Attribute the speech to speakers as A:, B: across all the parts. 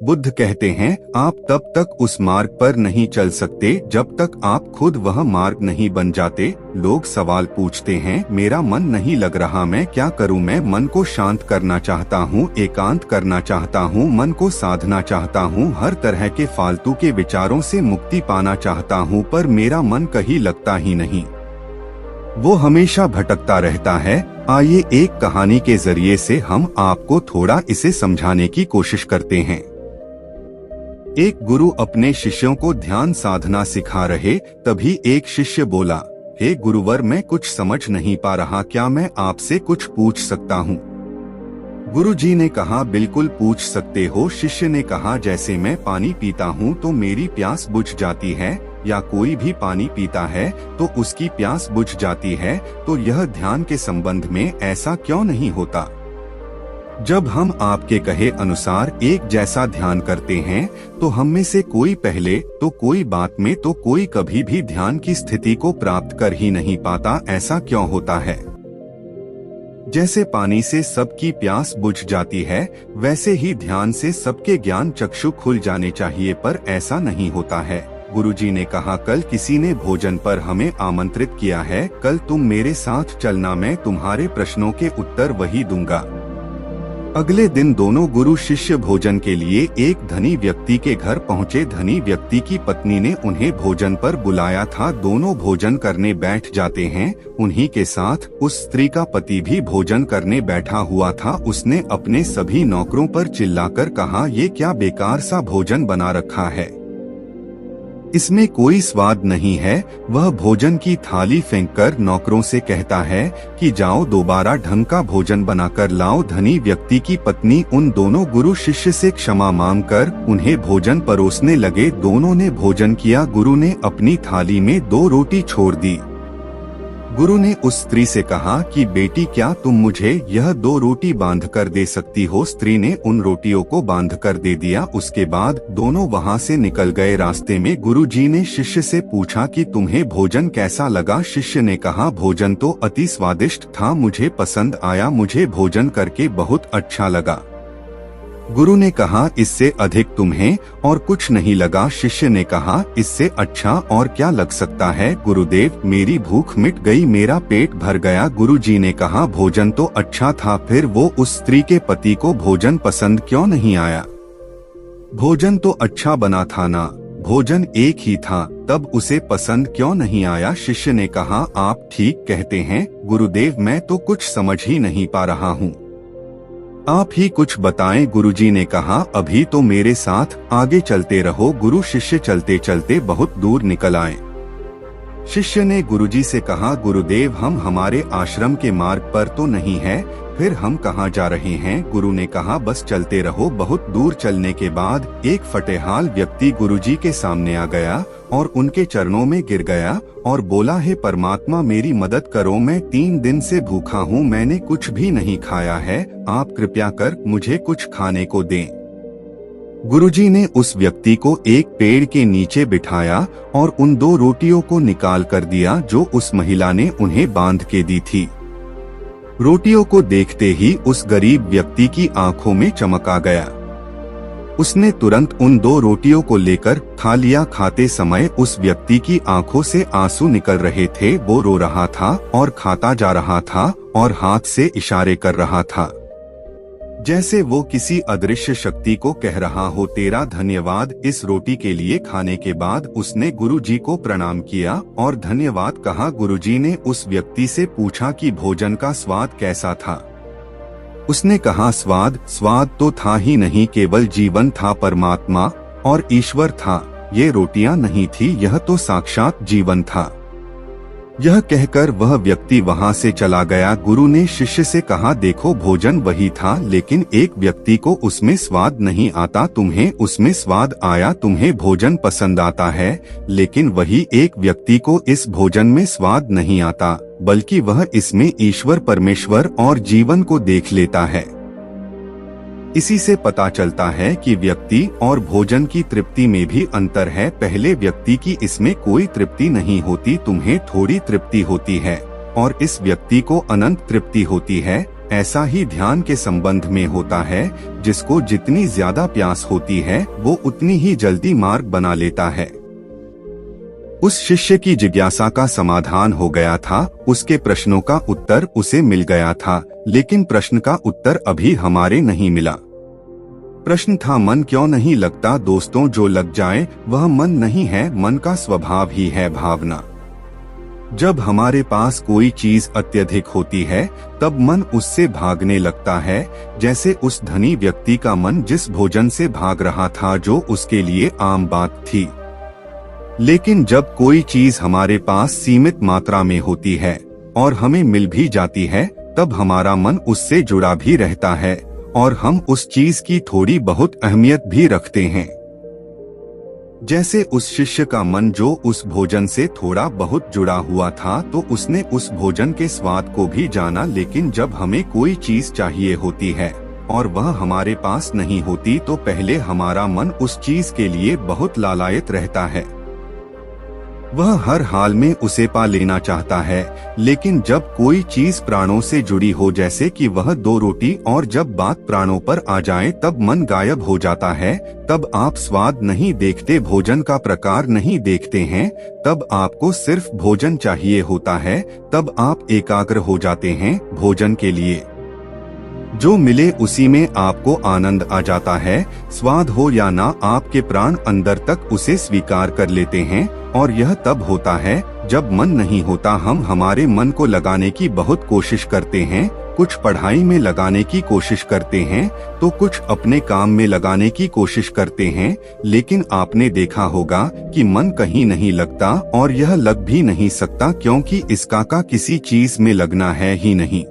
A: बुद्ध कहते हैं, आप तब तक उस मार्ग पर नहीं चल सकते जब तक आप खुद वह मार्ग नहीं बन जाते। लोग सवाल पूछते हैं, मेरा मन नहीं लग रहा, मैं क्या करूं? मैं मन को शांत करना चाहता हूं, एकांत करना चाहता हूं, मन को साधना चाहता हूं, हर तरह के फालतू के विचारों से मुक्ति पाना चाहता हूं, पर मेरा मन कहीं लगता ही नहीं, वो हमेशा भटकता रहता है। आइए एक कहानी के जरिए से हम आपको थोड़ा इसे समझाने की कोशिश करते हैं। एक गुरु अपने शिष्यों को ध्यान साधना सिखा रहे, तभी एक शिष्य बोला, हे गुरुवर, मैं कुछ समझ नहीं पा रहा, क्या मैं आपसे कुछ पूछ सकता हूँ? गुरुजी ने कहा, बिल्कुल पूछ सकते हो। शिष्य ने कहा, जैसे मैं पानी पीता हूँ तो मेरी प्यास बुझ जाती है, या कोई भी पानी पीता है तो उसकी प्यास बुझ जाती है, तो यह ध्यान के संबंध में ऐसा क्यों नहीं होता? जब हम आपके कहे अनुसार एक जैसा ध्यान करते हैं तो हम में से कोई पहले तो कोई बात में तो कोई कभी भी ध्यान की स्थिति को प्राप्त कर ही नहीं पाता। ऐसा क्यों होता है? जैसे पानी से सबकी प्यास बुझ जाती है, वैसे ही ध्यान से सबके ज्ञान चक्षु खुल जाने चाहिए, पर ऐसा नहीं होता है। गुरुजी ने कहा, कल किसी ने भोजन पर हमें आमंत्रित किया है, कल तुम मेरे साथ चलना, मैं तुम्हारे प्रश्नों के उत्तर वही दूंगा। अगले दिन दोनों गुरु शिष्य भोजन के लिए एक धनी व्यक्ति के घर पहुँचे। धनी व्यक्ति की पत्नी ने उन्हें भोजन पर बुलाया था। दोनों भोजन करने बैठ जाते हैं। उन्हीं के साथ उस स्त्री का पति भी भोजन करने बैठा हुआ था। उसने अपने सभी नौकरों पर चिल्लाकर कहा, ये क्या बेकार सा भोजन बना रखा है, इसमें कोई स्वाद नहीं है। वह भोजन की थाली फेंककर नौकरों से कहता है कि जाओ दोबारा ढंग का भोजन बनाकर लाओ। धनी व्यक्ति की पत्नी उन दोनों गुरु शिष्य से क्षमा मांगकर उन्हें भोजन परोसने लगे। दोनों ने भोजन किया। गुरु ने अपनी थाली में 2 रोटी छोड़ दी। गुरु ने उस स्त्री से कहा कि बेटी, क्या तुम मुझे यह 2 रोटी बांध कर दे सकती हो? स्त्री ने उन रोटियों को बांध कर दे दिया। उसके बाद दोनों वहां से निकल गए। रास्ते में गुरुजी ने शिष्य से पूछा कि तुम्हें भोजन कैसा लगा? शिष्य ने कहा, भोजन तो अति स्वादिष्ट था, मुझे पसंद आया, मुझे भोजन करके बहुत अच्छा लगा। गुरु ने कहा, इससे अधिक तुम्हें और कुछ नहीं लगा? शिष्य ने कहा, इससे अच्छा और क्या लग सकता है गुरुदेव, मेरी भूख मिट गई, मेरा पेट भर गया। गुरुजी ने कहा, भोजन तो अच्छा था, फिर वो उस स्त्री के पति को भोजन पसंद क्यों नहीं आया? भोजन तो अच्छा बना था ना, भोजन एक ही था, तब उसे पसंद क्यों नहीं आया? शिष्य ने कहा, आप ठीक कहते हैं गुरुदेव, मैं तो कुछ समझ ही नहीं पा रहा हूँ, आप ही कुछ बताएं। गुरुजी ने कहा, अभी तो मेरे साथ आगे चलते रहो। गुरु शिष्य चलते चलते बहुत दूर निकल आए। शिष्य ने गुरुजी से कहा, गुरुदेव, हम हमारे आश्रम के मार्ग पर तो नहीं है, फिर हम कहाँ जा रहे हैं? गुरु ने कहा, बस चलते रहो। बहुत दूर चलने के बाद एक फटेहाल व्यक्ति गुरुजी के सामने आ गया और उनके चरणों में गिर गया और बोला, हे परमात्मा, मेरी मदद करो, मैं 3 दिन से भूखा हूँ, मैंने कुछ भी नहीं खाया है, आप कृपया कर मुझे कुछ खाने को दें। गुरुजी ने उस व्यक्ति को एक पेड़ के नीचे बिठाया और उन 2 रोटियों को निकाल कर दिया जो उस महिला ने उन्हें बांध के दी थी। रोटियों को देखते ही उस गरीब व्यक्ति की आंखों में चमक आ गया। उसने तुरंत उन 2 रोटियों को लेकर खा लिया। खाते समय उस व्यक्ति की आंखों से आंसू निकल रहे थे। वो रो रहा था और खाता जा रहा था और हाथ से इशारे कर रहा था, जैसे वो किसी अदृश्य शक्ति को कह रहा हो, तेरा धन्यवाद इस रोटी के लिए। खाने के बाद उसने गुरुजी को प्रणाम किया और धन्यवाद कहा। गुरुजी ने उस व्यक्ति से पूछा कि भोजन का स्वाद कैसा था? उसने कहा, स्वाद तो था ही नहीं, केवल जीवन था, परमात्मा और ईश्वर था। ये रोटियां नहीं थी, यह तो साक्षात जीवन था। यह कहकर वह व्यक्ति वहां से चला गया। गुरु ने शिष्य से कहा, देखो, भोजन वही था, लेकिन एक व्यक्ति को उसमें स्वाद नहीं आता, तुम्हें उसमें स्वाद आया, तुम्हें भोजन पसंद आता है, लेकिन वही एक व्यक्ति को इस भोजन में स्वाद नहीं आता, बल्कि वह इसमें ईश्वर, परमेश्वर और जीवन को देख लेता है। इसी से पता चलता है कि व्यक्ति और भोजन की तृप्ति में भी अंतर है। पहले व्यक्ति की इसमें कोई तृप्ति नहीं होती, तुम्हें थोड़ी तृप्ति होती है, और इस व्यक्ति को अनंत तृप्ति होती है। ऐसा ही ध्यान के संबंध में होता है। जिसको जितनी ज्यादा प्यास होती है वो उतनी ही जल्दी मार्ग बना लेता है। उस शिष्य की जिज्ञासा का समाधान हो गया था, उसके प्रश्नों का उत्तर उसे मिल गया था, लेकिन प्रश्न का उत्तर अभी हमारे नहीं मिला। प्रश्न था, मन क्यों नहीं लगता? दोस्तों, जो लग जाए वह मन नहीं है, मन का स्वभाव ही है भावना। जब हमारे पास कोई चीज अत्यधिक होती है तब मन उससे भागने लगता है, जैसे उस धनी व्यक्ति का मन जिस भोजन से भाग रहा था जो उसके लिए आम बात थी। लेकिन जब कोई चीज हमारे पास सीमित मात्रा में होती है और हमें मिल भी जाती है तब हमारा मन उससे जुड़ा भी रहता है और हम उस चीज की थोड़ी बहुत अहमियत भी रखते हैं। जैसे उस शिष्य का मन जो उस भोजन से थोड़ा बहुत जुड़ा हुआ था तो उसने उस भोजन के स्वाद को भी जाना, लेकिन जब हमें कोई चीज चाहिए होती है और वह हमारे पास नहीं होती तो पहले हमारा मन उस चीज के लिए बहुत लालायित रहता है। वह हर हाल में उसे पा लेना चाहता है, लेकिन जब कोई चीज प्राणों से जुड़ी हो, जैसे कि वह 2 रोटी, और जब बात प्राणों पर आ जाए तब मन गायब हो जाता है। तब आप स्वाद नहीं देखते, भोजन का प्रकार नहीं देखते हैं, तब आपको सिर्फ भोजन चाहिए होता है। तब आप एकाग्र हो जाते हैं भोजन के लिए। जो मिले उसी में आपको आनंद आ जाता है। स्वाद हो या ना, आपके प्राण अंदर तक उसे स्वीकार कर लेते हैं। और यह तब होता है जब मन नहीं होता। हम हमारे मन को लगाने की बहुत कोशिश करते हैं, कुछ पढ़ाई में लगाने की कोशिश करते हैं तो कुछ अपने काम में लगाने की कोशिश करते हैं, लेकिन आपने देखा होगा कि मन कहीं नहीं लगता और यह लग भी नहीं सकता, क्योंकि इसका का किसी चीज में लगना है ही नहीं,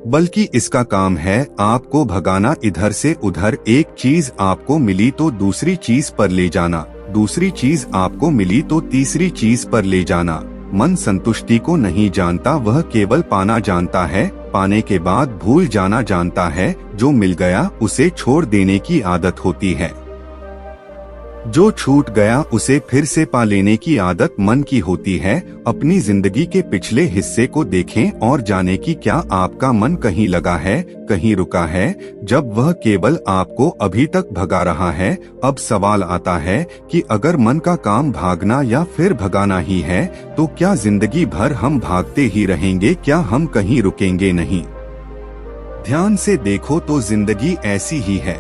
A: बल्कि इसका काम है आपको भगाना इधर से उधर। एक चीज आपको मिली तो दूसरी चीज पर ले जाना, दूसरी चीज आपको मिली तो तीसरी चीज पर ले जाना। मन संतुष्टि को नहीं जानता, वह केवल पाना जानता है, पाने के बाद भूल जाना जानता है। जो मिल गया उसे छोड़ देने की आदत होती है, जो छूट गया उसे फिर से पा लेने की आदत मन की होती है। अपनी जिंदगी के पिछले हिस्से को देखें और जानें कि क्या आपका मन कहीं लगा है, कहीं रुका है, जब वह केवल आपको अभी तक भगा रहा है। अब सवाल आता है कि अगर मन का काम भागना या फिर भगाना ही है तो क्या जिंदगी भर हम भागते ही रहेंगे? क्या हम कहीं रुकेंगे नहीं? ध्यान से देखो तो जिंदगी ऐसी ही है।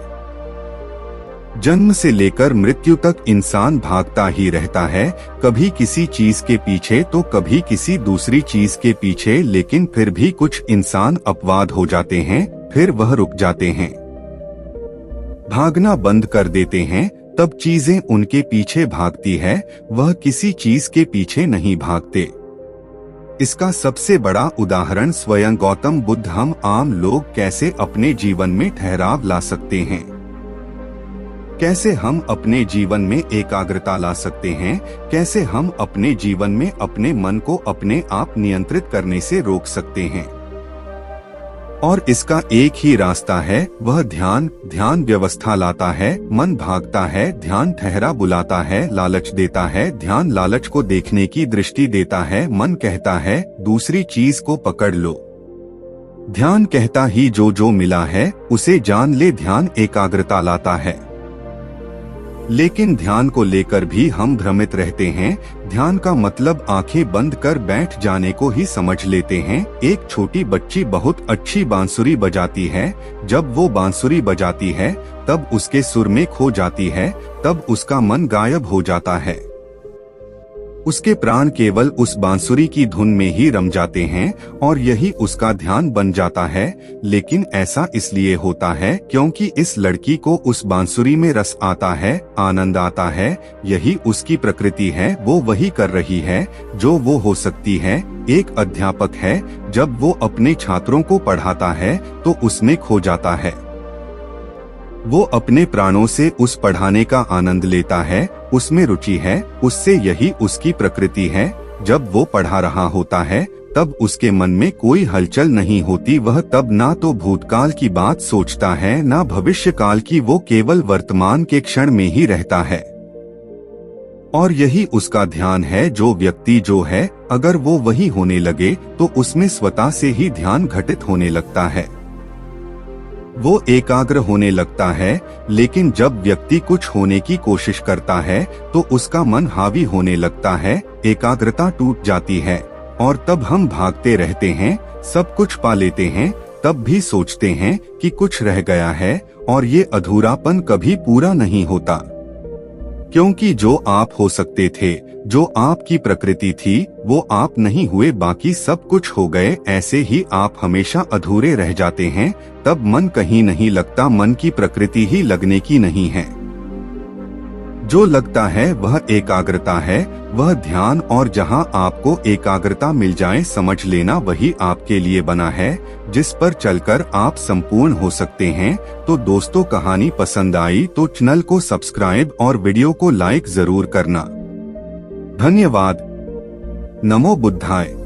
A: जन्म से लेकर मृत्यु तक इंसान भागता ही रहता है, कभी किसी चीज के पीछे तो कभी किसी दूसरी चीज के पीछे, लेकिन फिर भी कुछ इंसान अपवाद हो जाते हैं, फिर वह रुक जाते हैं, भागना बंद कर देते हैं। तब चीजें उनके पीछे भागती है, वह किसी चीज के पीछे नहीं भागते। इसका सबसे बड़ा उदाहरण स्वयं गौतम बुद्ध। हम आम लोग कैसे अपने जीवन में ठहराव ला सकते हैं, कैसे हम अपने जीवन में एकाग्रता ला सकते हैं, कैसे हम अपने जीवन में अपने मन को अपने आप नियंत्रित करने से रोक सकते हैं। और इसका एक ही रास्ता है, वह ध्यान। ध्यान व्यवस्था लाता है, मन भागता है, ध्यान ठहरा बुलाता है, लालच देता है, ध्यान लालच को देखने की दृष्टि देता है। मन कहता है दूसरी चीज को पकड़ लो, ध्यान कहता ही जो जो मिला है उसे जान ले। ध्यान एकाग्रता लाता है, लेकिन ध्यान को लेकर भी हम भ्रमित रहते हैं। ध्यान का मतलब आंखें बंद कर बैठ जाने को ही समझ लेते हैं। एक छोटी बच्ची बहुत अच्छी बांसुरी बजाती है, जब वो बांसुरी बजाती है तब उसके सुर में खो जाती है, तब उसका मन गायब हो जाता है, उसके प्राण केवल उस बांसुरी की धुन में ही रम जाते हैं और यही उसका ध्यान बन जाता है। लेकिन ऐसा इसलिए होता है क्योंकि इस लड़की को उस बांसुरी में रस आता है, आनंद आता है, यही उसकी प्रकृति है। वो वही कर रही है जो वो हो सकती है। एक अध्यापक है, जब वो अपने छात्रों को पढ़ाता है तो उसमें खो जाता है, वो अपने प्राणों से उस पढ़ाने का आनंद लेता है, उसमें रुचि है, उससे यही उसकी प्रकृति है। जब वो पढ़ा रहा होता है तब उसके मन में कोई हलचल नहीं होती, वह तब ना तो भूतकाल की बात सोचता है ना भविष्य काल की, वो केवल वर्तमान के क्षण में ही रहता है। और यही उसका ध्यान है। जो व्यक्ति जो है, अगर वो वही होने लगे तो उसमें स्वतः से ही ध्यान घटित होने लगता है, वो एकाग्र होने लगता है। लेकिन जब व्यक्ति कुछ होने की कोशिश करता है तो उसका मन हावी होने लगता है, एकाग्रता टूट जाती है और तब हम भागते रहते हैं, सब कुछ पा लेते हैं, तब भी सोचते हैं कि कुछ रह गया है और ये अधूरापन कभी पूरा नहीं होता। क्योंकि जो आप हो सकते थे, जो आपकी प्रकृति थी, वो आप नहीं हुए, बाकी सब कुछ हो गए। ऐसे ही आप हमेशा अधूरे रह जाते हैं, तब मन कहीं नहीं लगता। मन की प्रकृति ही लगने की नहीं है। जो लगता है वह एकाग्रता है, वह ध्यान। और जहां आपको एकाग्रता मिल जाए, समझ लेना वही आपके लिए बना है, जिस पर चलकर आप संपूर्ण हो सकते हैं। तो दोस्तों, कहानी पसंद आई तो चैनल को सब्सक्राइब और वीडियो को लाइक जरूर करना। धन्यवाद। नमो बुद्धाय।